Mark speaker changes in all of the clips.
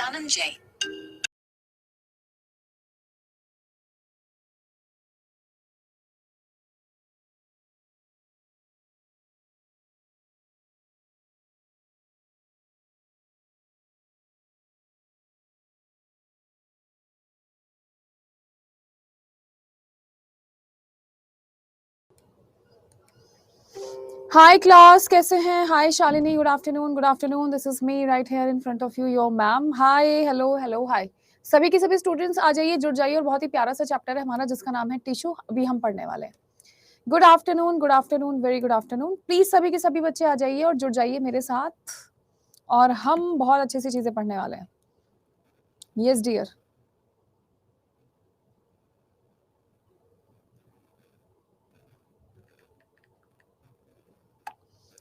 Speaker 1: Dhananjay.
Speaker 2: Hi class, कैसे हैं? Hi Shalini, good afternoon, good afternoon. This is me right here in front of you, your ma'am. Hi, hello, hello, hi. सभी के सभी students आ जाइए, जुड़ जाइए और बहुत ही प्यारा सा चैप्टर है हमारा जिसका नाम है टिश्यू, अभी हम पढ़ने वाले हैं. Good afternoon, very good afternoon. Please सभी के सभी बच्चे आ जाइए और जुड़ जाइए मेरे साथ और हम बहुत अच्छी सी चीजें पढ़ने वाले हैं. Yes dear.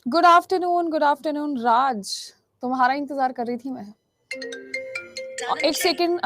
Speaker 2: Good afternoon Raj, तुम्हारा इंतजार कर रही थी मैं. एक सेकेंड.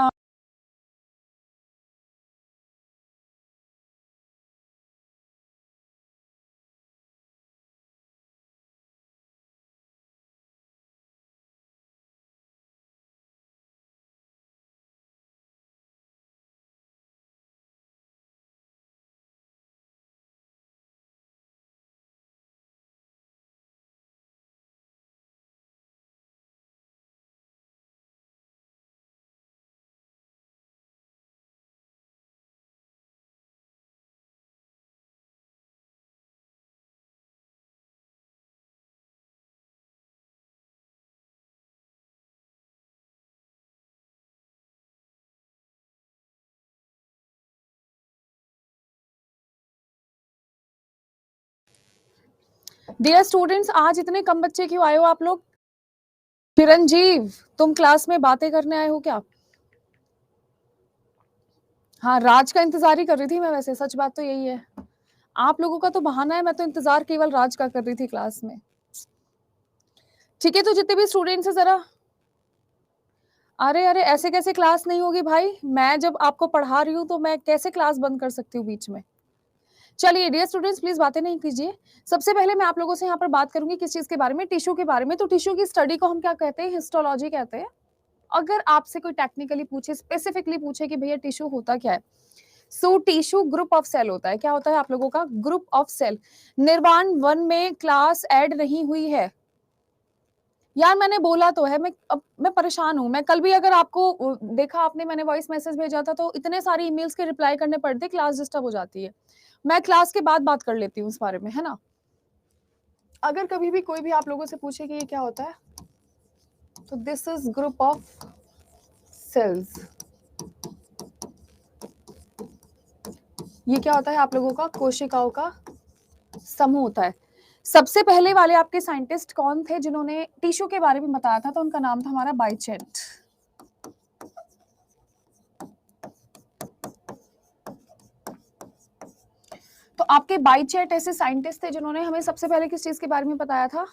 Speaker 2: डियर स्टूडेंट्स, आज इतने कम बच्चे क्यों आए हो आप लोग? चिरंजीव, तुम क्लास में बातें करने आए हो क्या? हाँ, राज का इंतजार ही कर रही थी मैं. वैसे सच बात तो यही है, आप लोगों का तो बहाना है, मैं तो इंतजार केवल राज का कर रही थी क्लास में. ठीक है, तो जितने भी स्टूडेंट्स हैं जरा. अरे अरे, ऐसे कैसे क्लास नहीं होगी भाई? मैं जब आपको पढ़ा रही हूँ तो मैं कैसे क्लास बंद कर सकती हूँ बीच में? चलिए डियर स्टूडेंट्स, प्लीज बातें नहीं कीजिए. सबसे पहले मैं आप लोगों से यहाँ पर बात करूंगी किस चीज के बारे में? टिश्यू के बारे में. तो टिश्यू की स्टडी को हम क्या कहते हैं? हिस्टोलॉजी कहते हैं. अगर आपसे कोई टेक्निकली पूछे, स्पेसिफिकली पूछे कि भैया टिश्यू होता क्या है, so tissue group of cell होता है. क्या होता है आप लोगों का? Group of cell. निर्वाण 1 में क्लास ऐड नहीं हुई है यार, मैंने बोला तो है. मैं परेशान हूं. मैं कल भी अगर आपको देखा आपने, मैंने वॉइस मैसेज भेजा था तो इतने सारे ईमेल्स के रिप्लाई करने पड़ते, क्लास डिस्टर्ब हो जाती है. मैं क्लास के बाद बात कर लेती हूँ इस बारे में, है ना? अगर कभी भी कोई भी आप लोगों से पूछे कि ये क्या होता है, तो this is group of cells. ये क्या होता है आप लोगों का? कोशिकाओं का समूह होता है. सबसे पहले वाले आपके साइंटिस्ट कौन थे जिन्होंने टिश्यू के बारे में बताया था? तो उनका नाम था हमारा बाइचेट. तो आपके बाइचेट ऐसे साइंटिस्ट थे जिन्होंने हमें सबसे पहले किस चीज के बारे में बताया था?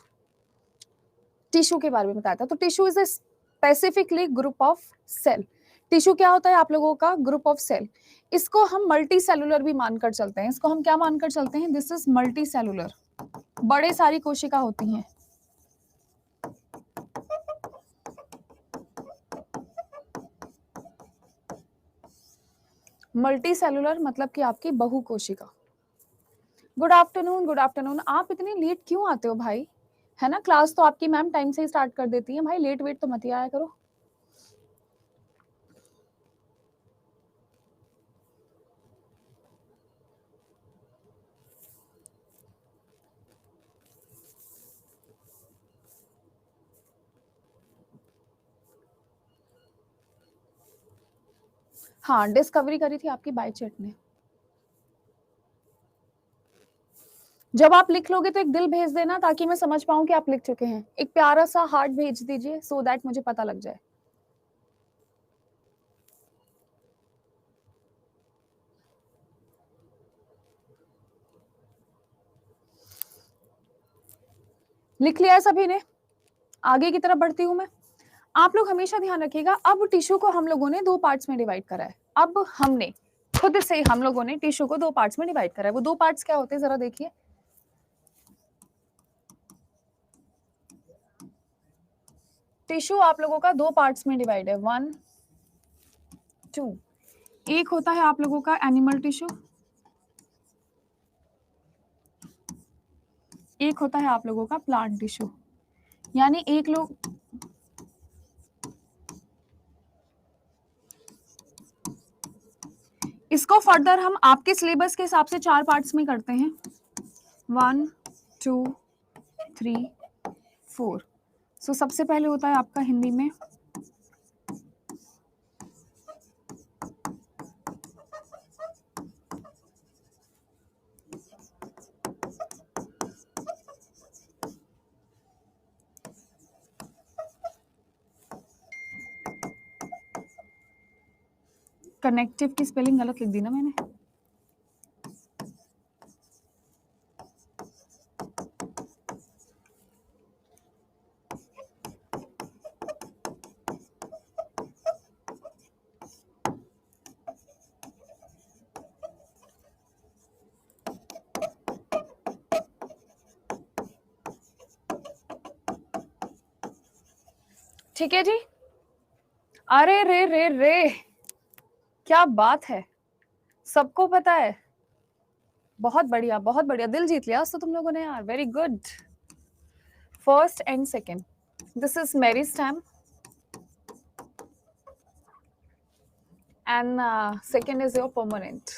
Speaker 2: टिश्यू के बारे में बताया था. तो tissue is a specifically group of cell. Tissue क्या होता है आप लोगों का? Group of cell. इसको हम मल्टी सेलुलर भी मानकर चलते हैं. इसको हम क्या मानकर चलते हैं? This is multi cellular. बड़े सारी कोशिका होती हैं. मल्टी सेलुलर मतलब कि आपकी बहु कोशिका. Good afternoon. आप इतने लेट क्यों आते हो भाई? है ना, क्लास तो आपकी मैम टाइम से ही स्टार्ट कर देती है भाई. लेट वेट तो मत ही आया करो. हाँ, डिस्कवरी करी थी आपकी बाइचेट ने. जब आप लिख लोगे तो एक दिल भेज देना ताकि मैं समझ पाऊं कि आप लिख चुके हैं. एक प्यारा सा हार्ट भेज दीजिए सो दैट मुझे पता लग जाए. लिख लिया है सभी ने? आगे की तरफ बढ़ती हूं मैं. आप लोग हमेशा ध्यान रखिएगा, अब टिश्यू को हम लोगों ने 2 पार्ट्स में डिवाइड करा है. अब हमने खुद से हम लोगों ने टिश्यू को 2 पार्ट्स में डिवाइड करा है. वो 2 पार्ट्स क्या होते हैं जरा देखिए. टिश्यू आप लोगों का 2 पार्ट्स में डिवाइड है, 1 2। एक होता है आप लोगों का एनिमल टिश्यू, एक होता है आप लोगों का प्लांट टिश्यू। यानी एक लोग इसको फर्दर हम आपके सिलेबस के हिसाब से 4 पार्ट्स में करते हैं, 1 2 3 4। सो सबसे पहले होता है आपका हिंदी में कनेक्टिव की स्पेलिंग गलत लिख दी ना मैंने। ठीक है जी। अरे रे रे रे, क्या बात है, सबको पता है, बहुत बढ़िया बहुत बढ़िया, दिल जीत लिया तो तुम लोगों ने यार, very good. First and second, this is meristem and second is your permanent.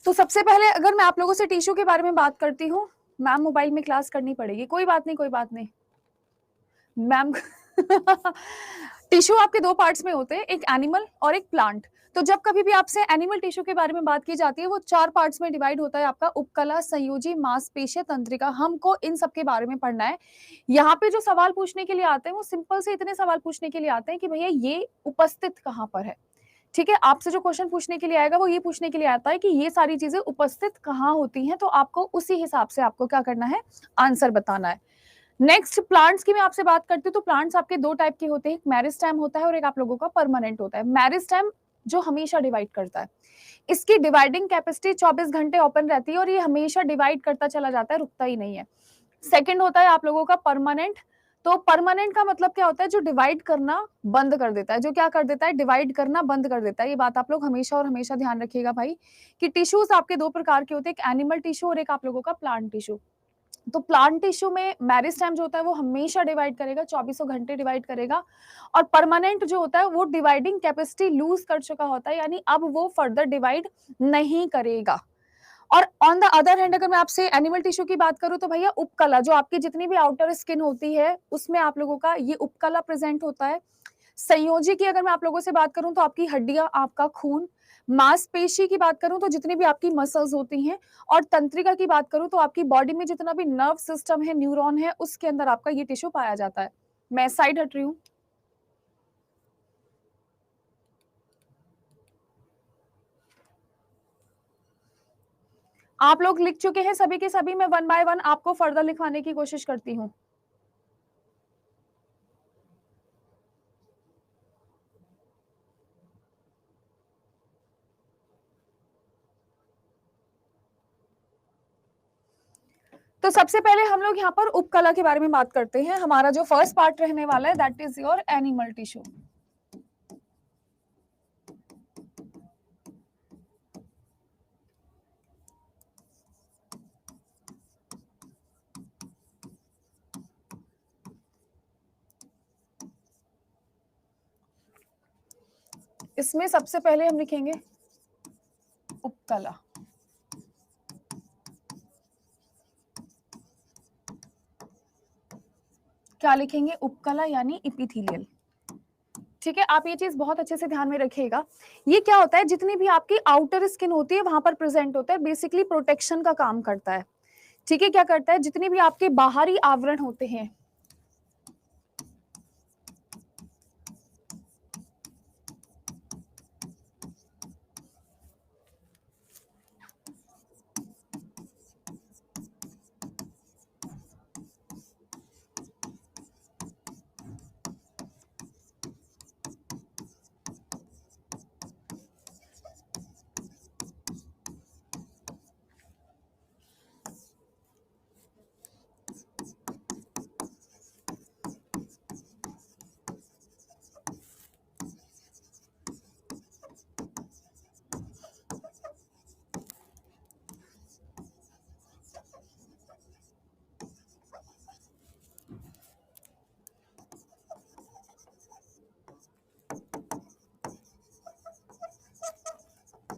Speaker 2: तो सबसे पहले अगर मैं आप लोगों से टिश्यू के बारे में बात करती हूँ, मैम मोबाइल में क्लास करनी पड़ेगी, कोई बात नहीं कोई बात नहीं मैम। टिश्यू आपके 2 पार्ट्स में होते हैं, एक एनिमल और एक प्लांट। तो जब कभी भी आपसे एनिमल टिश्यू के बारे में बात की जाती है, वो 4 पार्ट्स में डिवाइड होता है, आपका उपकला, संयोजी, मांसपेशी, तंत्रिका। हमको इन सब के बारे में पढ़ना है। यहाँ पे जो सवाल पूछने के लिए आते हैं वो सिंपल से इतने सवाल पूछने के लिए आते हैं कि भैया ये उपस्थित कहाँ पर है। ठीक है, आपसे जो क्वेश्चन पूछने के लिए आएगा वो ये पूछने के लिए आता है कि ये सारी चीजें उपस्थित कहाँ होती हैं, तो आपको उसी हिसाब से आपको क्या करना है, आंसर बताना है। नेक्स्ट प्लांट्स की मैं आपसे बात करती हूँ, तो प्लांट्स आपके 2 टाइप के होते हैं, एक मेरिस्टेम होता है और एक आप लोगों का परमानेंट होता है। मेरिस्टेम जो हमेशा डिवाइड करता है, इसकी डिवाइडिंग कैपेसिटी 24 घंटे ओपन रहती है और ये हमेशा डिवाइड करता चला जाता है, रुकता ही नहीं है। सेकंड होता है आप लोगों का परमानेंट। तो परमानेंट का मतलब क्या होता है, जो डिवाइड करना बंद कर देता है, जो क्या कर देता है, डिवाइड करना बंद कर देता है। ये बात आप लोग हमेशा और हमेशा ध्यान रखिएगा भाई, कि टिश्यूज आपके 2 प्रकार के होते हैं, एक एनिमल टिश्यू और एक आप लोगों का प्लांट टिश्यू। तो प्लांट टिश्यू में मेरिस्टेम जो होता है वो हमेशा डिवाइड करेगा, 24 घंटे डिवाइड करेगा। और परमानेंट जो होता है वो डिवाइडिंग कैपेसिटी लूज कर चुका होता है, यानी अब वो फर्दर डिवाइड नहीं करेगा। और ऑन द अदर हैंड अगर मैं आपसे एनिमल टिश्यू की बात करूं, तो भैया उपकला, जो आपकी जितनी भी आउटर स्किन होती है उसमें आप लोगों का ये उपकला प्रेजेंट होता है। संयोजी की अगर मैं आप लोगों से बात करूं तो आपकी हड्डियां, आपका खून। मांसपेशी की बात करूं तो जितनी भी आपकी मसल्स होती हैं। और तंत्रिका की बात करूं तो आपकी बॉडी में जितना भी नर्व सिस्टम है, न्यूरॉन है, उसके अंदर आपका ये टिश्यू पाया जाता है। मैं साइड हट रही हूं। आप लोग लिख चुके हैं सभी के सभी, मैं 1 बाय 1 आपको फर्दर लिखवाने की कोशिश करती हूँ। तो सबसे पहले हम लोग यहाँ पर उपकला के बारे में बात करते हैं। हमारा जो फर्स्ट पार्ट रहने वाला है that is your animal tissue. इसमें सबसे पहले हम लिखेंगे उपकला। क्या लिखेंगे, उपकला यानी इपिथेलियल। ठीक है, आप ये चीज बहुत अच्छे से ध्यान में रखिएगा। ये क्या होता है, जितनी भी आपकी आउटर स्किन होती है वहां पर प्रेजेंट होता है, बेसिकली प्रोटेक्शन का काम करता है। ठीक है, क्या करता है, जितने भी आपके बाहरी आवरण होते हैं,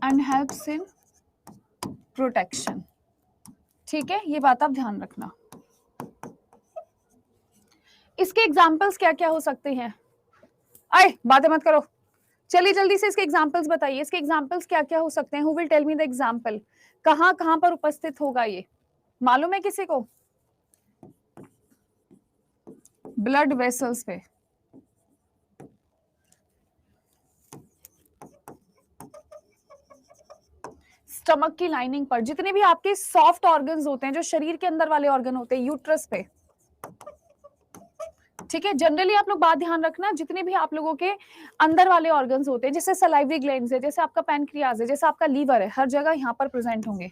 Speaker 2: एंड हेल्प्स इन प्रोटेक्शन। ठीक है, ये बात आप ध्यान रखना। इसके एग्जाम्पल्स क्या क्या हो सकते हैं? आए बातें मत करो, चलिए जल्दी से इसके एग्जाम्पल्स बताइए। इसके एग्जाम्पल्स क्या क्या हो सकते हैं? Who will tell me the example? कहां कहां पर उपस्थित होगा ये, मालूम है किसी को? ब्लड वेसल्स पे, स्टमक की लाइनिंग पर, जितने भी आपके सॉफ्ट ऑर्गन्स होते हैं, जो शरीर के अंदर वाले ऑर्गन होते हैं, यूट्रस पे। ठीक है, जनरली आप लोग बात ध्यान रखना, जितने भी आप लोगों के अंदर वाले ऑर्गन्स होते हैं, जैसे सलाइवरी ग्लैंड्स है, जैसे आपका पैनक्रियाज है, जैसे आपका लीवर है, हर जगह यहाँ पर प्रेजेंट होंगे।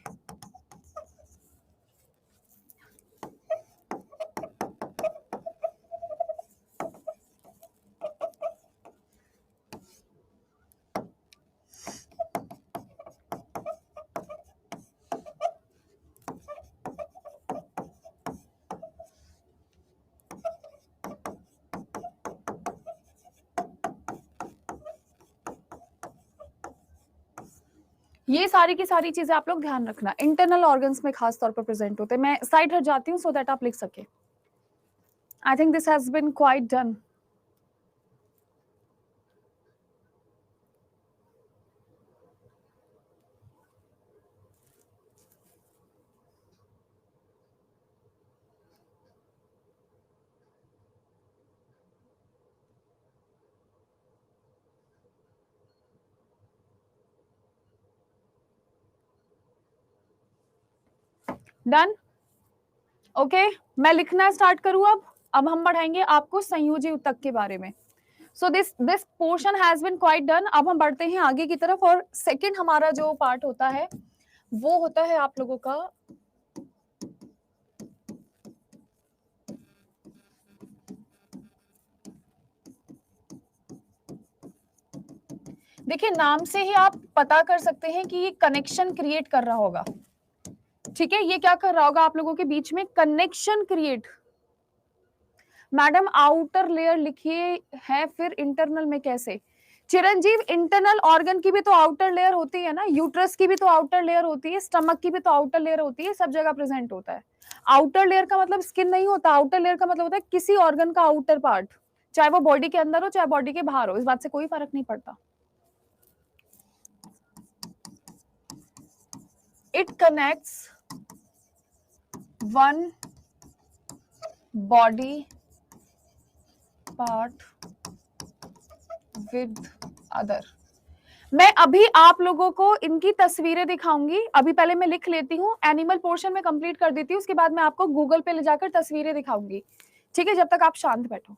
Speaker 2: ये सारी की सारी चीजें आप लोग ध्यान रखना, इंटरनल ऑर्गन्स में खास तौर पर प्रेजेंट होते हैं। मैं साइड हट जाती हूँ सो दैट आप लिख सके। I think this has been quite done. Done, okay. मैं लिखना स्टार्ट करूं अब हम बढ़ाएंगे आपको संयोजी ऊतक के बारे में। So this portion has been quite done. अब हम बढ़ते हैं आगे की तरफ, और सेकंड हमारा जो पार्ट होता है वो होता है आप लोगों का देखिए, नाम से ही आप पता कर सकते हैं कि ये कनेक्शन क्रिएट कर रहा होगा। ठीक है, ये क्या कर रहा होगा आप लोगों के बीच में? Connection create. Madam outer layer लिखिए है, फिर इंटरनल में कैसे? चिरंजीव, इंटरनल ऑर्गन की भी तो आउटर लेयर होती है ना, यूट्रस की भी तो आउटर लेयर होती है, स्टमक की भी तो आउटर लेयर होती है, सब जगह प्रेजेंट होता है। आउटर लेयर का मतलब स्किन नहीं होता, आउटर लेयर का मतलब होता है किसी ऑर्गन का आउटर पार्ट, चाहे वो बॉडी के अंदर हो चाहे बॉडी के बाहर हो, इस बात से कोई फर्क नहीं पड़ता। It connects one body part with other. मैं अभी आप लोगों को इनकी तस्वीरें दिखाऊंगी, अभी पहले मैं लिख लेती हूँ, एनिमल पोर्शन में कंप्लीट कर देती हूँ, उसके बाद मैं आपको गूगल पे ले जाकर तस्वीरें दिखाऊंगी। ठीक है, जब तक आप शांत बैठो।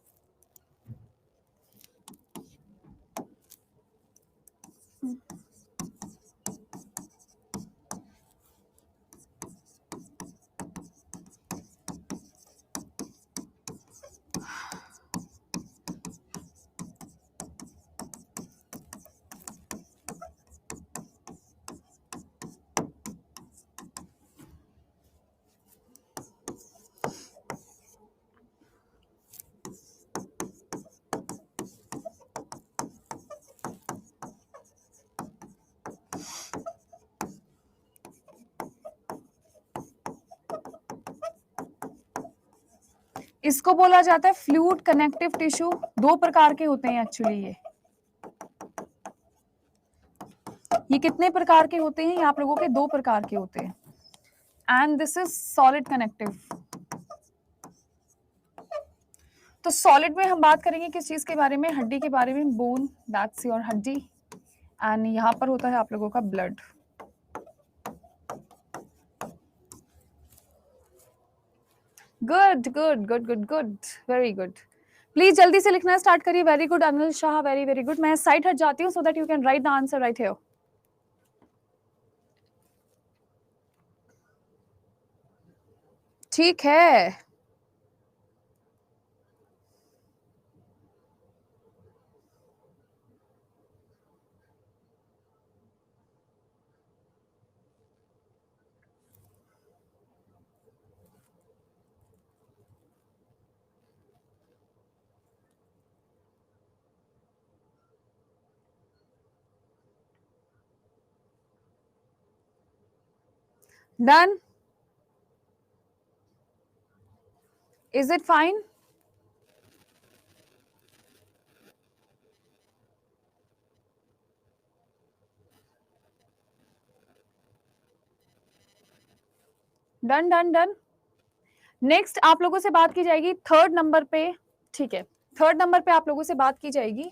Speaker 2: इसको बोला जाता है फ्लूइड कनेक्टिव टिश्यू। दो प्रकार के होते हैं एक्चुअली ये कितने प्रकार के होते हैं? ये आप लोगों के दो प्रकार के होते हैं, and this is solid connective. तो सॉलिड में हम बात करेंगे किस चीज के बारे में? हड्डी के बारे में, बोन, दैट्स योर हड्डी, एंड यहाँ पर होता है आप लोगों का blood. Good good good good good, very good. Please जल्दी से लिखना स्टार्ट करिए। Very good Anil Shah, very very good. मैं साइड हट जाती हूँ so that you can write the answer right here. ठीक है, Done? Is it fine? Done done done. Next आप लोगों से बात की जाएगी थर्ड नंबर पे, ठीक है, थर्ड नंबर पे आप लोगों से बात की जाएगी।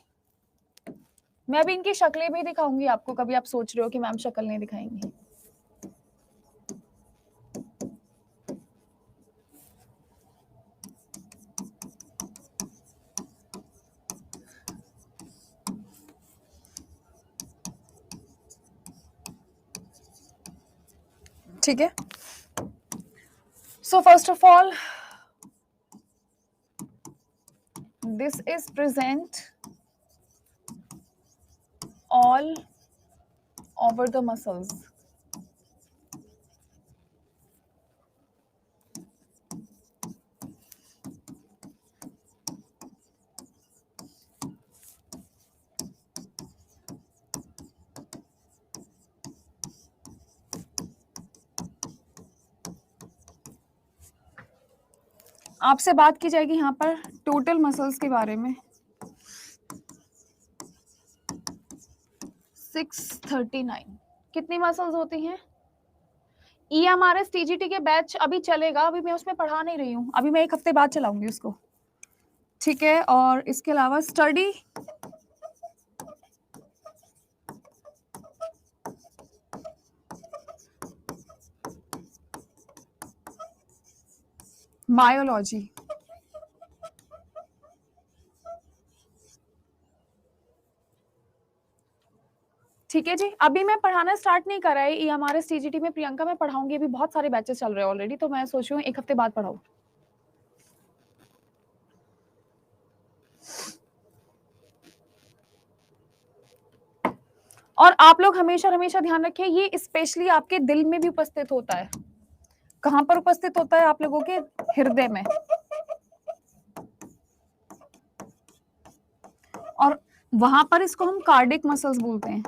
Speaker 2: मैं अभी इनकी शक्लें भी दिखाऊंगी आपको, कभी आप सोच रहे हो कि मैम शक्ल नहीं दिखाएंगी। ठीक है, so first of all this is present all over the muscles. आपसे बात की जाएगी यहाँ पर टोटल मसल्स के बारे में। 639 कितनी मसल्स होती हैं? EMRS TGT के बैच अभी चलेगा, अभी मैं उसमें पढ़ा नहीं रही हूँ, अभी मैं 1 हफ्ते बाद चलाऊंगी उसको, ठीक है। और इसके अलावा स्टडी मायोलॉजी, ठीक है जी। अभी मैं पढ़ाना स्टार्ट नहीं करा है EMRS TGT में, प्रियंका मैं पढ़ाऊंगी, अभी बहुत सारे बैचेस चल रहे हैं ऑलरेडी, तो मैं सोच रही हूँ 1 हफ्ते बाद पढ़ाऊँ। और आप लोग हमेशा हमेशा ध्यान रखिए, ये स्पेशली आपके दिल में भी उपस्थित होता है। कहां पर उपस्थित होता है? आप लोगों के हृदय में, और वहां पर इसको हम कार्डिक मसल्स बोलते हैं।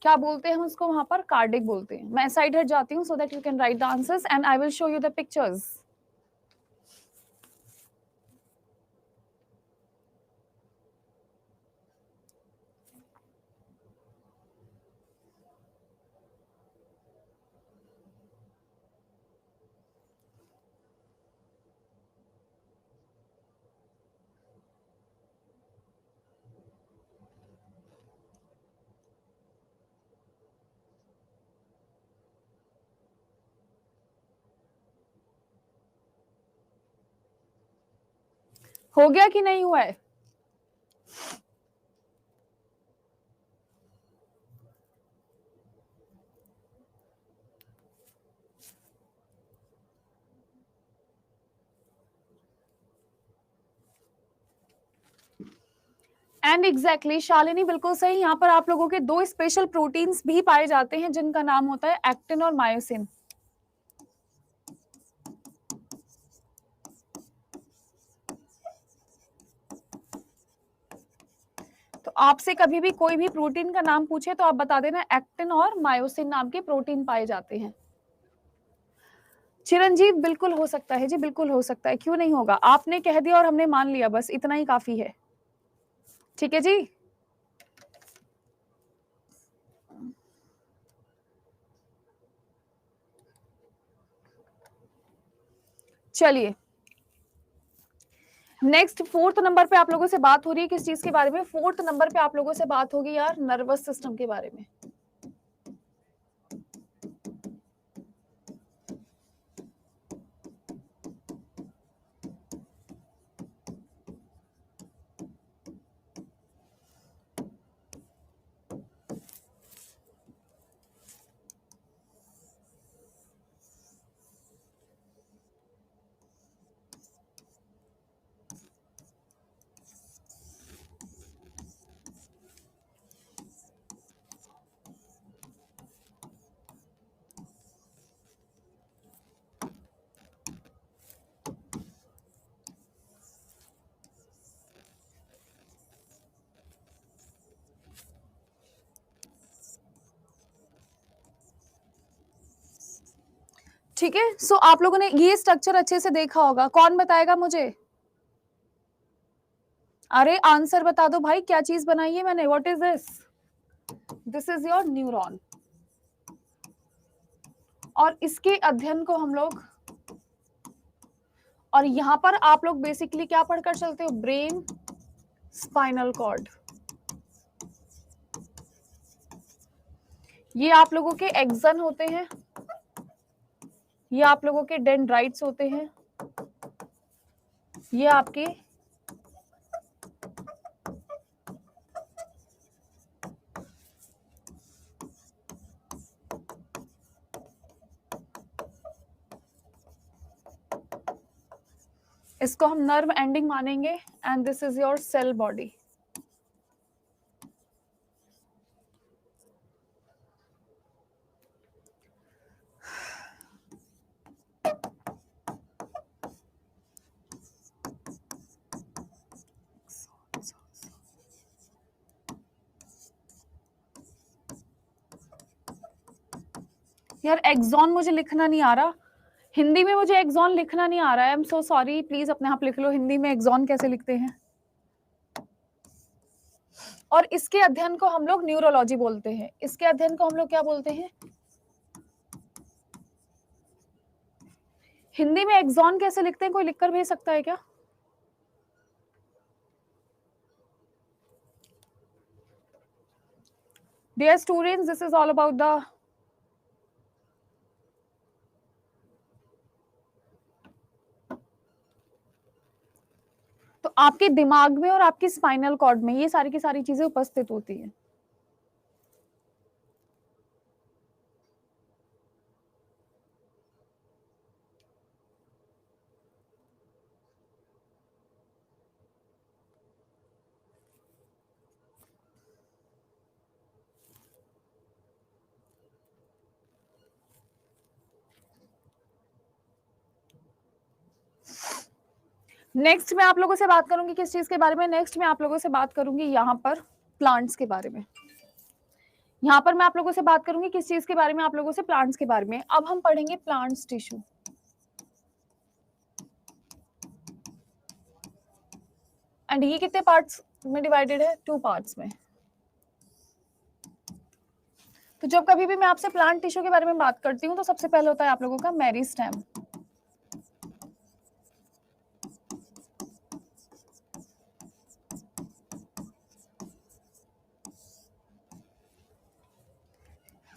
Speaker 2: क्या बोलते हैं हम उसको? वहां पर कार्डिक बोलते हैं। मैं साइड हट जाती हूँ so that you can write the answers and I will show you the pictures. हो गया कि नहीं हुआ है? एंड एग्जैक्टली शालिनी बिल्कुल सही। यहाँ पर आप लोगों के 2 स्पेशल प्रोटीन्स भी पाए जाते हैं जिनका नाम होता है एक्टिन और मायोसिन। तो आपसे कभी भी कोई भी प्रोटीन का नाम पूछे तो आप बता देना एक्टिन और मायोसिन नाम के प्रोटीन पाए जाते हैं। चिरंजीव बिल्कुल हो सकता है जी, बिल्कुल हो सकता है, क्यों नहीं होगा। आपने कह दिया और हमने मान लिया, बस इतना ही काफी है, ठीक है जी। चलिए नेक्स्ट 4th नंबर पे आप लोगों से बात हो रही है किस चीज के बारे में? 4th नंबर पे आप लोगों से बात होगी यार नर्वस सिस्टम के बारे में। ठीक है, सो आप लोगों ने ये स्ट्रक्चर अच्छे से देखा होगा। कौन बताएगा मुझे? अरे आंसर बता दो भाई, क्या चीज बनाई है मैंने? What is this? This is your neuron. और इसके अध्ययन को हम लोग, और यहां पर आप लोग बेसिकली क्या पढ़कर चलते हो? Brain, spinal cord. ये आप लोगों के एक्सन होते हैं, ये आप लोगों के डेंड्राइट्स होते हैं, ये आपके इसको हम नर्व एंडिंग मानेंगे। And this is your cell body. यार एक्सॉन मुझे लिखना नहीं आ रहा, हिंदी में मुझे एक्सॉन लिखना नहीं आ रहा है। I am so sorry, please अपने आप लिख लो हिंदी में एक्सॉन कैसे लिखते हैं। और इसके अध्ययन को हम लोग न्यूरोलॉजी बोलते हैं। इसके अध्ययन को हम लोग क्या बोलते हैं? हिंदी में एक्सॉन कैसे लिखते हैं? कोई लिखकर भेज सकता है क्या? Dear students, this is all about the तो आपके दिमाग में और आपकी स्पाइनल कॉर्ड में ये सारी की सारी चीजें उपस्थित होती हैं। नेक्स्ट मैं आप लोगों से बात करूंगी किस चीज के बारे में? नेक्स्ट मैं आप लोगों से बात करूंगी यहाँ पर प्लांट्स के बारे में। यहाँ पर मैं आप लोगों से बात करूंगी किस चीज के बारे में? आप लोगों से प्लांट्स के बारे में। अब हम पढ़ेंगे प्लांट्स टिश्यू। एंड ये कितने पार्ट्स में डिवाइडेड है? 2 पार्ट्स में। तो जब कभी भी मैं आपसे प्लांट टिश्यू के बारे में बात करती हूँ तो सबसे पहले होता है आप लोगों का मेरिस्टेम।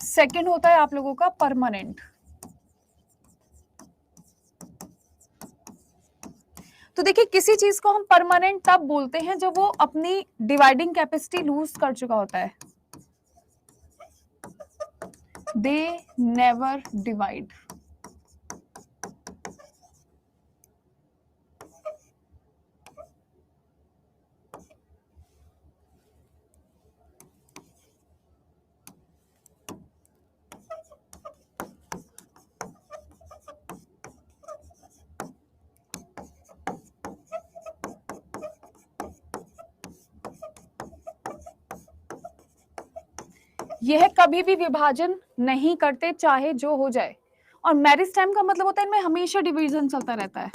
Speaker 2: सेकंड होता है आप लोगों का परमानेंट। तो देखिए किसी चीज को हम परमानेंट तब बोलते हैं जब वो अपनी डिवाइडिंग कैपेसिटी लूज कर चुका होता है। They never divide. यह कभी भी विभाजन नहीं करते चाहे जो हो जाए। और मेरिस्टेम का मतलब होता है इनमें हमेशा डिवीजन चलता रहता है।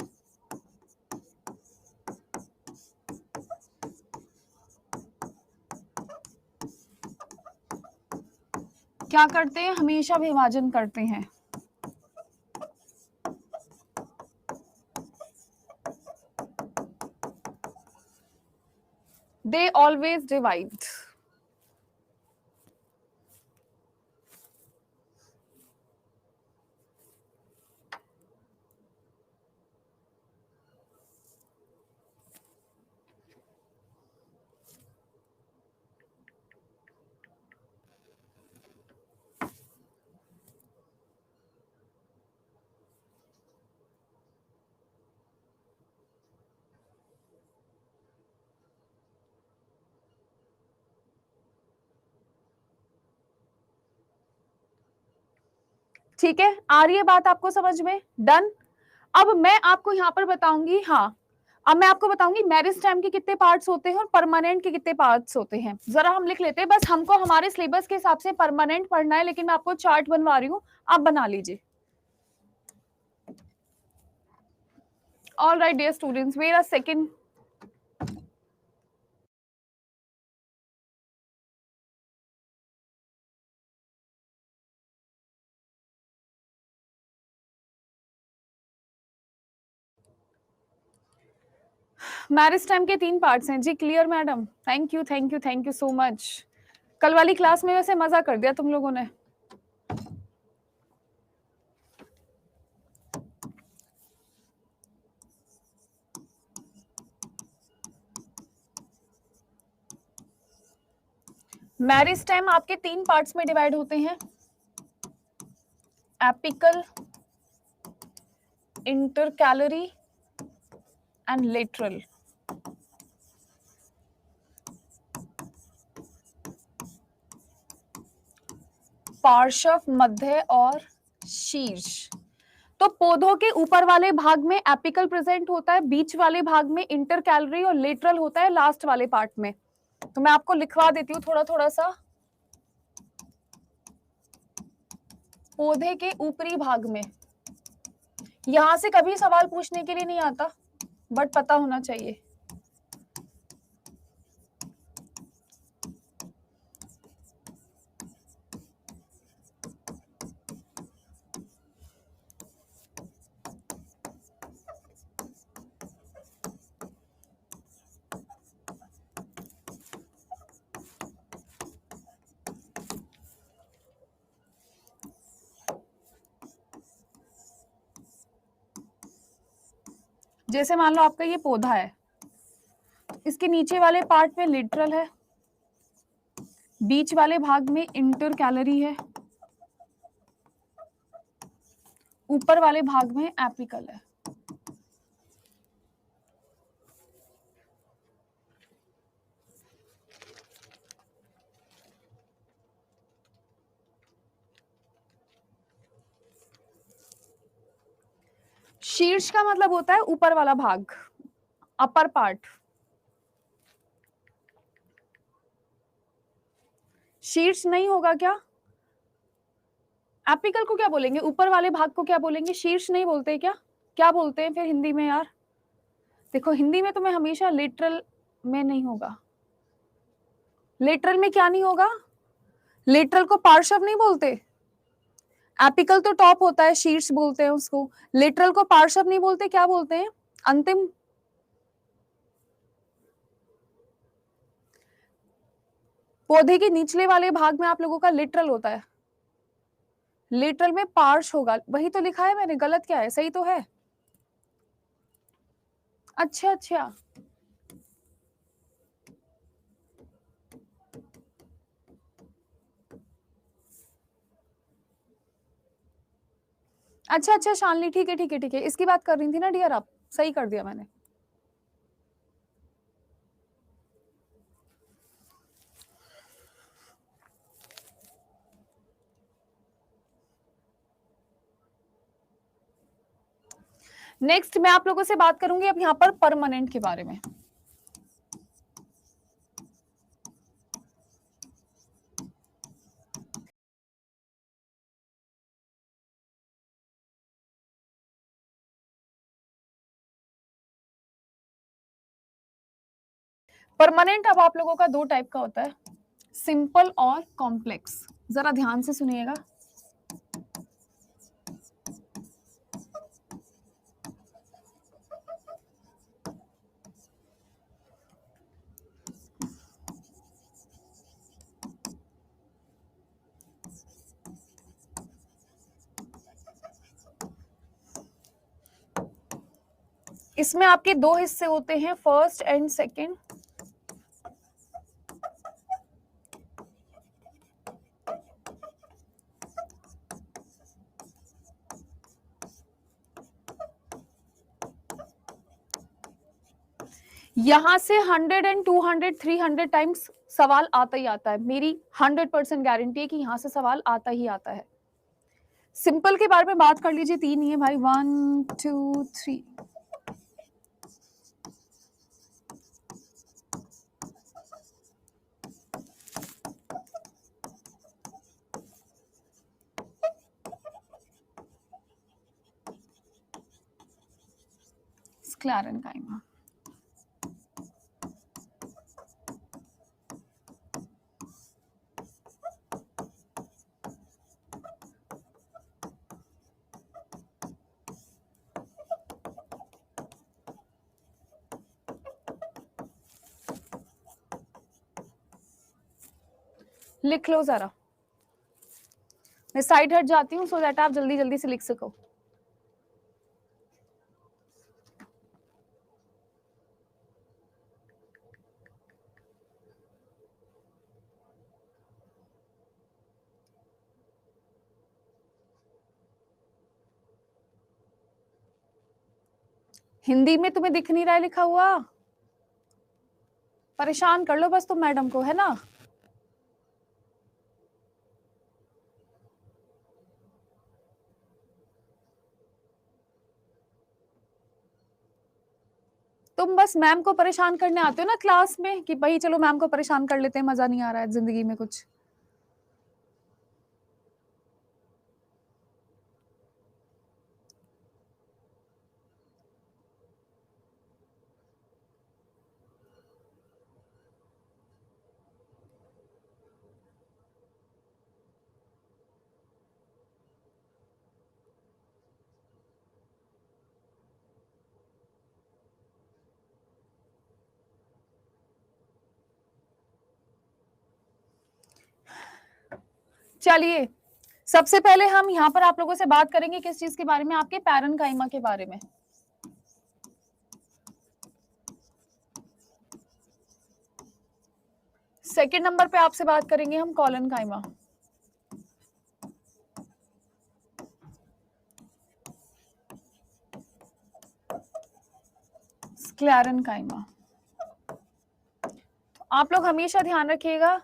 Speaker 2: क्या करते हैं? हमेशा विभाजन करते हैं। They always divide. ठीक है, आ रही है बात आपको समझ में? डन। अब मैं आपको यहाँ पर बताऊंगी, हाँ अब मैं आपको बताऊंगी मेरिस्टेम के कितने पार्ट्स होते हैं और परमानेंट के कितने पार्ट्स होते हैं। जरा हम लिख लेते हैं, बस हमको हमारे सिलेबस के हिसाब से परमानेंट पढ़ना है, लेकिन मैं आपको चार्ट बनवा रही हूँ, आप बना लीजिए। All right, dear students, wait a second. Marriage time के 3 पार्ट्स हैं जी. Clear madam? Thank you, thank you, thank you so much. कल वाली क्लास में वैसे मजा कर दिया तुम लोगों ने. मैरिज टाइम आपके 3 पार्ट्स में डिवाइड होते हैं. Apical, intercalary and lateral. पार्श्व, मध्य और शीर्ष. तो पौधों के ऊपर वाले भाग में एपिकल प्रेजेंट होता है, बीच वाले भाग में इंटरकैलरी और लेटरल होता है लास्ट वाले पार्ट में. तो मैं आपको लिखवा देती हूँ थोड़ा थोड़ा सा. पौधे के ऊपरी भाग में, यहां से कभी सवाल पूछने के लिए नहीं आता, बट पता होना चाहिए. जैसे मान लो आपका ये पौधा है, इसके नीचे वाले पार्ट में लिटरल है, बीच वाले भाग में इंटरकैलरी है, ऊपर वाले भाग में एपिकल है. शीर्ष का मतलब होता है ऊपर वाला भाग, अपर पार्ट. शीर्ष नहीं होगा क्या? एपिकल को क्या बोलेंगे? ऊपर वाले भाग को क्या बोलेंगे? शीर्ष नहीं बोलते क्या? क्या बोलते हैं फिर हिंदी में यार? देखो हिंदी में तो मैं हमेशा लिटरल में नहीं होगा. लिटरल में क्या नहीं होगा? लिटरल को पार्श्व नहीं बोलते. एपिकल तो टॉप होता है, शीर्ष बोलते हैं उसको. लिटरल को पार्श्व नहीं बोलते, क्या बोलते हैं? अंतिम. पौधे के निचले वाले भाग में आप लोगों का लिटरल होता है. लिटरल में पार्श्व होगा, वही तो लिखा है मैंने. गलत क्या है? सही तो है. अच्छा अच्छा, अच्छा अच्छा शालिनी, ठीक है ठीक है ठीक है. इसकी बात कर रही थी ना डियर आप. सही कर दिया मैंने. नेक्स्ट मैं आप लोगों से बात करूंगी अब यहाँ पर परमानेंट के बारे में. परमानेंट अब आप लोगों का 2 टाइप का होता है, सिंपल और कॉम्प्लेक्स. जरा ध्यान से सुनिएगा. इसमें आपके 2 हिस्से होते हैं, फर्स्ट एंड सेकंड. यहां से 100 एंड 200 300 टाइम्स सवाल आता ही आता है. मेरी 100% गारंटी है कि यहां से सवाल आता ही आता है. सिंपल के बारे में बात कर लीजिए. 3 ही है भाई. 1 2 3. स्क्लेरेन्काइमा। लिख लो जरा, मैं साइड हट जाती हूँ सो दैट आप जल्दी जल्दी से लिख सको। हिंदी में तुम्हें दिख नहीं रहा है लिखा हुआ? परेशान कर लो बस तुम मैडम को, है ना? तुम बस मैम को परेशान करने आते हो ना क्लास में कि भाई चलो मैम को परेशान कर लेते हैं, मजा नहीं आ रहा है जिंदगी में कुछ। चलिए सबसे पहले हम यहाँ पर आप लोगों से बात करेंगे किस चीज के बारे में, आपके पैरेन्काइमा के बारे में। सेकंड नंबर पे आपसे बात करेंगे हम कॉलनकाइमा। स्क्लेरेन्काइमा। तो आप लोग हमेशा ध्यान रखिएगा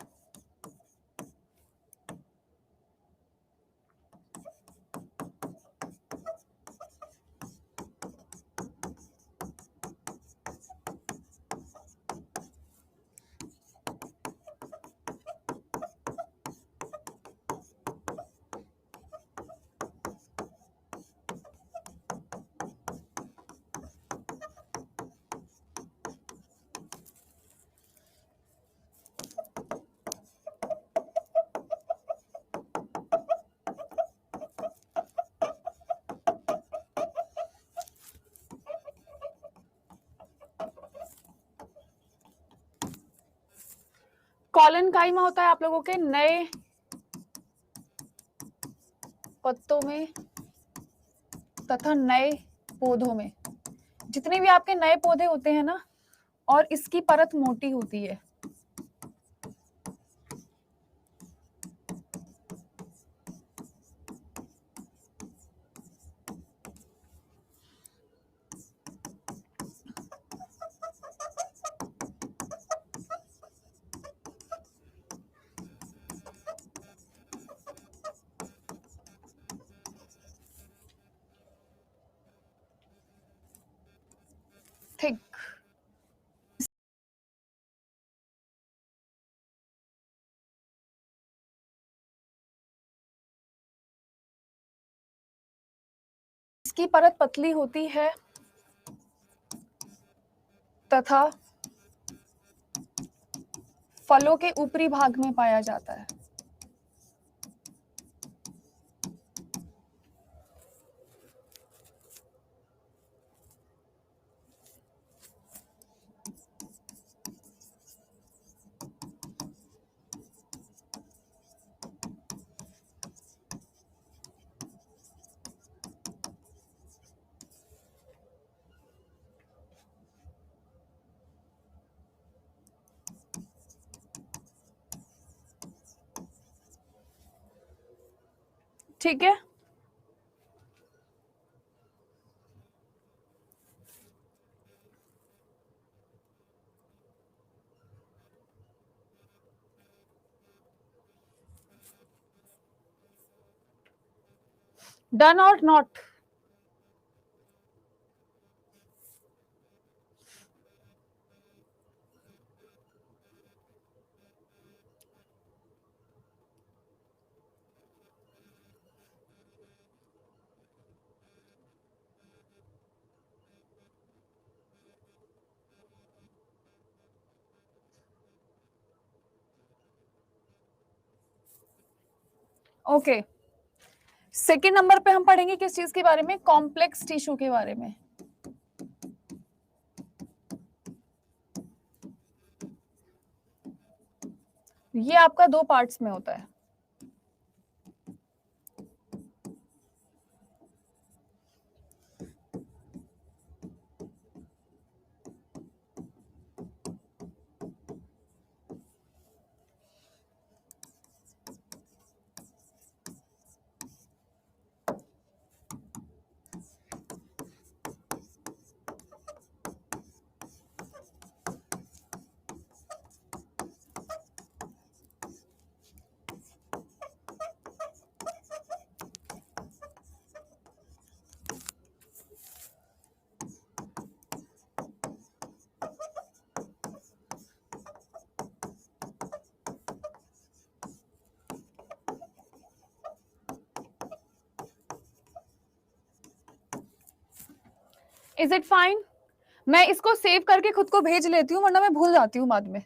Speaker 2: कॉलनकाइमा होता है आप लोगों के नए पत्तों में तथा नए पौधों में। जितने भी आपके नए पौधे होते हैं ना, और इसकी परत मोटी होती है। थिक इसकी परत पतली होती है तथा फलों के ऊपरी भाग में पाया जाता है। ठीक है, डन और नॉट? ओके, सेकेंड नंबर पे हम पढ़ेंगे किस चीज के बारे में? कॉम्प्लेक्स टिश्यू के बारे में। ये आपका 2 पार्ट्स में होता है। Is it fine? मैं इसको सेव करके खुद को भेज लेती हूँ, वरना मैं भूल जाती हूँ बाद में।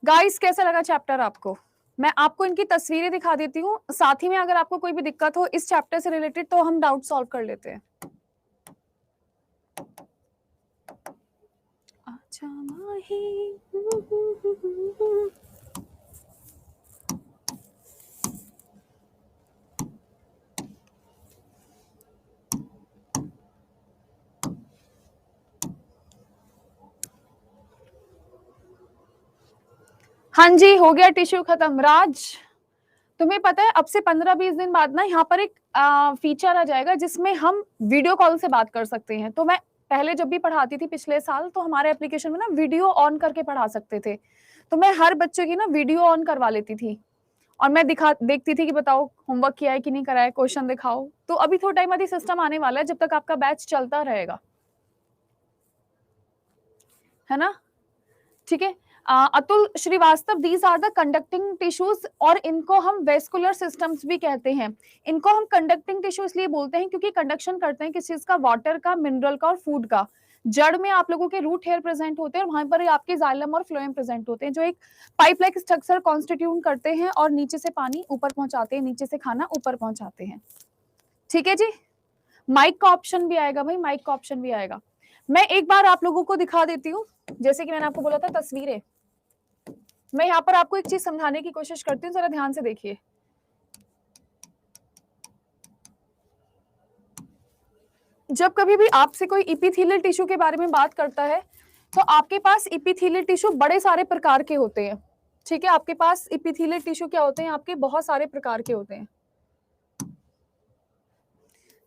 Speaker 2: गाइस, कैसा लगा चैप्टर आपको? मैं आपको इनकी तस्वीरें दिखा देती हूँ, साथ ही में अगर आपको कोई भी दिक्कत हो इस चैप्टर से रिलेटेड तो हम डाउट सॉल्व कर लेते हैं। अच्छा माही हाँ जी, हो गया टिश्यू खत्म। राज, तुम्हें पता है अब से 15-20 दिन बाद ना यहाँ पर एक फीचर आ जाएगा जिसमें हम वीडियो कॉल से बात कर सकते हैं। तो मैं पहले जब भी पढ़ाती थी पिछले साल, तो हमारे एप्लीकेशन में ना वीडियो ऑन करके पढ़ा सकते थे। तो मैं हर बच्चे की ना वीडियो ऑन करवा लेती थी और मैं देखती थी कि बताओ होमवर्क किया है कि नहीं करा है, क्वेश्चन दिखाओ। तो अभी थोड़ा टाइम बाद ये सिस्टम आने वाला है, जब तक आपका बैच चलता रहेगा, है ना? ठीक है। Atul Shrivastava, these are the conducting tissues, और इनको हम वेस्कुलर सिस्टम्स भी कहते हैं। इनको हम कंडक्टिंग टिश्यू इसलिए बोलते हैं क्योंकि कंडक्शन करते हैं किस चीज का? वाटर का, मिनरल का और फूड का। जड़ में आप लोगों के रूट हेयर प्रेजेंट होते हैं और वहां पर आपके जाइलम और फ्लोएम प्रेजेंट होते हैं, जो एक पाइप लाइक स्ट्रक्चर कॉन्स्टिट्यूट करते हैं और नीचे से पानी ऊपर पहुंचाते हैं, नीचे से खाना ऊपर पहुंचाते हैं। ठीक है जी। माइक का ऑप्शन भी आएगा भाई, माइक का ऑप्शन भी आएगा। मैं एक बार आप लोगों को दिखा देती हूँ, जैसे कि मैंने आपको बोला था तस्वीरें। मैं यहाँ पर आपको एक चीज समझाने की कोशिश करती हूँ, जरा ध्यान से देखिए। जब कभी भी आपसे कोई इपिथेलियल टिश्यू के बारे में बात करता है, तो आपके पास इपिथेलियल टिश्यू बड़े सारे प्रकार के होते हैं। ठीक है, आपके पास इपिथेलियल टिश्यू क्या होते हैं? आपके बहुत सारे प्रकार के होते हैं।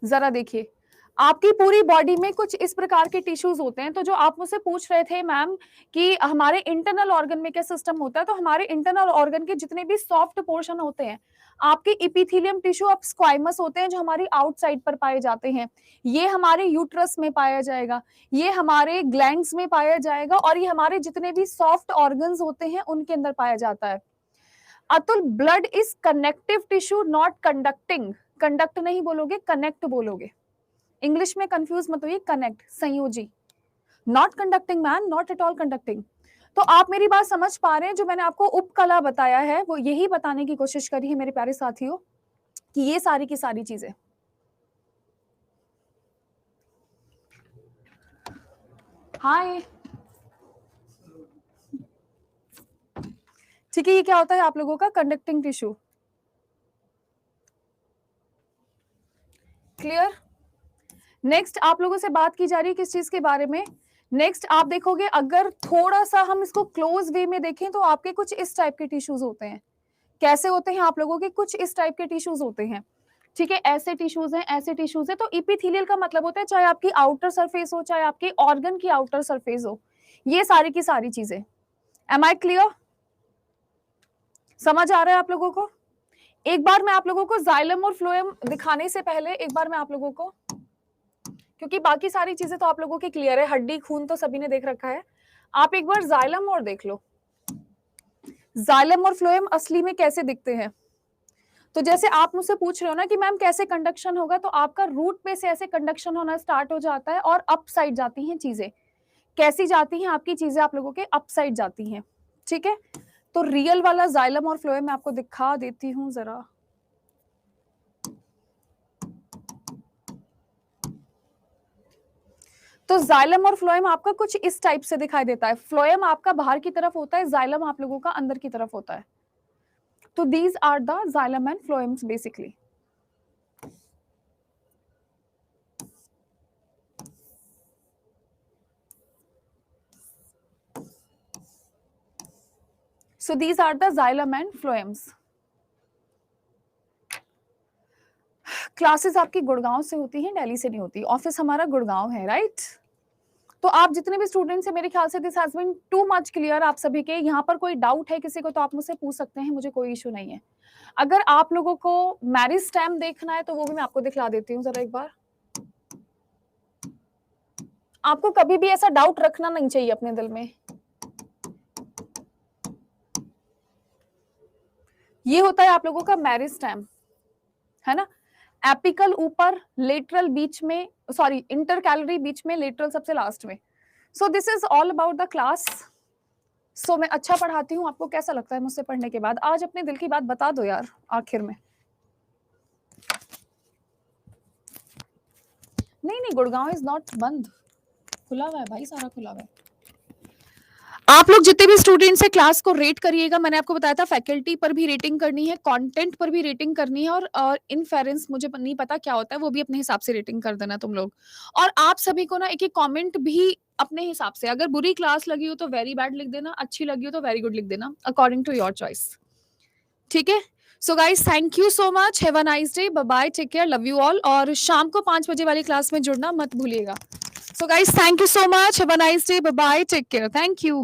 Speaker 2: जरा देखिए, आपकी पूरी बॉडी में कुछ इस प्रकार के टिश्यूज होते हैं। तो जो आप मुझसे पूछ रहे थे मैम कि हमारे इंटरनल ऑर्गन में क्या सिस्टम होता है, तो हमारे इंटरनल ऑर्गन के जितने भी सॉफ्ट पोर्शन होते हैं, आपके इपिथेलियम टिश्यू अब स्क्वाइमस होते हैं, जो हमारी आउटसाइड पर पाए जाते हैं। ये हमारे यूट्रस में पाया जाएगा, ये हमारे ग्लैंड्स में पाया जाएगा, और ये हमारे जितने भी सॉफ्ट ऑर्गन्स होते हैं उनके अंदर पाया जाता है। Atul, blood is connective tissue not conducting. Conduct नहीं बोलोगे, कनेक्ट बोलोगे। इंग्लिश में कंफ्यूज मत होइए, कनेक्ट, संयोजी। Not conducting man, not at all conducting. तो आप मेरी बात समझ पा रहे हैं? जो मैंने आपको उपकला बताया है वो यही बताने की कोशिश करी है मेरे प्यारे साथियों, कि ये सारी की सारी चीजें। हाय, ठीक है। ये क्या होता है आप लोगों का? Conducting tissue. क्लियर? नेक्स्ट आप लोगों से बात की जा रही है किस चीज के बारे में? नेक्स्ट आप देखोगे, अगर थोड़ा सा हम इसको क्लोज वे में देखें तो आपके कुछ इस टाइप के टिश्यूज होते हैं। कैसे होते हैं आप लोगों के? कुछ इस टाइप के टिश्यूज होते हैं। ठीक है, ऐसे टिश्यूज हैं, ऐसे टिश्यूज है। तो इपिथेलियल का मतलब होता है चाहे आपकी आउटर सरफेस हो, चाहे आपके ऑर्गन की आउटर सरफेस हो, ये सारी की सारी चीजें। Am I clear? समझ आ रहा है आप लोगों को? एक बार मैं आप लोगों को जाइलम और फ्लोएम दिखाने से पहले एक बार मैं आप लोगों को, क्योंकि बाकी सारी चीजें तो आप लोगों की क्लियर है, हड्डी खून तो सभी ने देख रखा है, आप एक बार जाइलम और देख लो, जाइलम और फ्लोएम असली में कैसे दिखते हैं। तो जैसे आप मुझसे पूछ रहे हो ना कि मैम कैसे कंडक्शन होगा, तो आपका रूट पे से ऐसे कंडक्शन होना स्टार्ट हो जाता है और अप साइड जाती हैं चीजें। कैसी जाती हैं आपकी चीजें? आप लोगों के अप साइड जाती हैं, ठीक है। तो रियल वाला जाइलम और फ्लोएम मैं आपको दिखा देती हूँ जरा। तो जाइलम और फ्लोएम आपका कुछ इस टाइप से दिखाई देता है। फ्लोएम आपका बाहर की तरफ होता है, जाइलम आप लोगों का अंदर की तरफ होता है। तो these are the xylem and phloems basically. So these are the xylem and phloems. Classes आपकी गुड़गांव से होती हैं, दिल्ली से नहीं होती। ऑफिस हमारा गुड़गांव है, राइट। तो आप जितने भी स्टूडेंट्स हैं, मेरे ख्याल से this has been too much clear आप सभी के। यहाँ पर कोई डाउट है किसी को तो आप मुझसे पूछ सकते हैं, मुझे कोई इशू नहीं है। अगर आप लोगों को मैरिज स्टैम्प देखना है तो वो भी मैं आपको दिखला देती हूँ जरा एक बार। आपको कभी भी ऐसा डाउट रखना नहीं चाहिए अपने दिल में। ये होता है आप लोगों का मैरिज स्टैम्प, है ना। एपिकल ऊपर, लेटरल बीच में, सॉरी इंटरकैलरी बीच में, लेटरल सबसे लास्ट में। So this is all about the class. So मैं अच्छा पढ़ाती हूँ, आपको कैसा लगता है मुझसे पढ़ने के बाद? आज अपने दिल की बात बता दो यार आखिर में। नहीं, गुड़गांव इज नॉट बंद, खुला हुआ है भाई, सारा खुला हुआ है। आप लोग जितने भी स्टूडेंट्स हैं क्लास को रेट करिएगा। मैंने आपको बताया था फैकल्टी पर भी रेटिंग करनी है, कंटेंट पर भी रेटिंग करनी है, और इनफेरेंस मुझे नहीं पता क्या होता है, वो भी अपने हिसाब से रेटिंग कर देना तुम लोग। और आप सभी को ना एक एक कमेंट भी अपने हिसाब से, अगर बुरी क्लास लगी हो तो वेरी बैड लिख देना, अच्छी लगी हो तो वेरी गुड लिख देना, अकॉर्डिंग टू योर चॉइस, ठीक है। So guys thank you so much, have a nice day, bye bye, take care, love you all. और शाम को 5 बजे वाली क्लास में जुड़ना मत भूलिएगा। So guys thank you so much, have a nice day, bye bye, take care, thank you.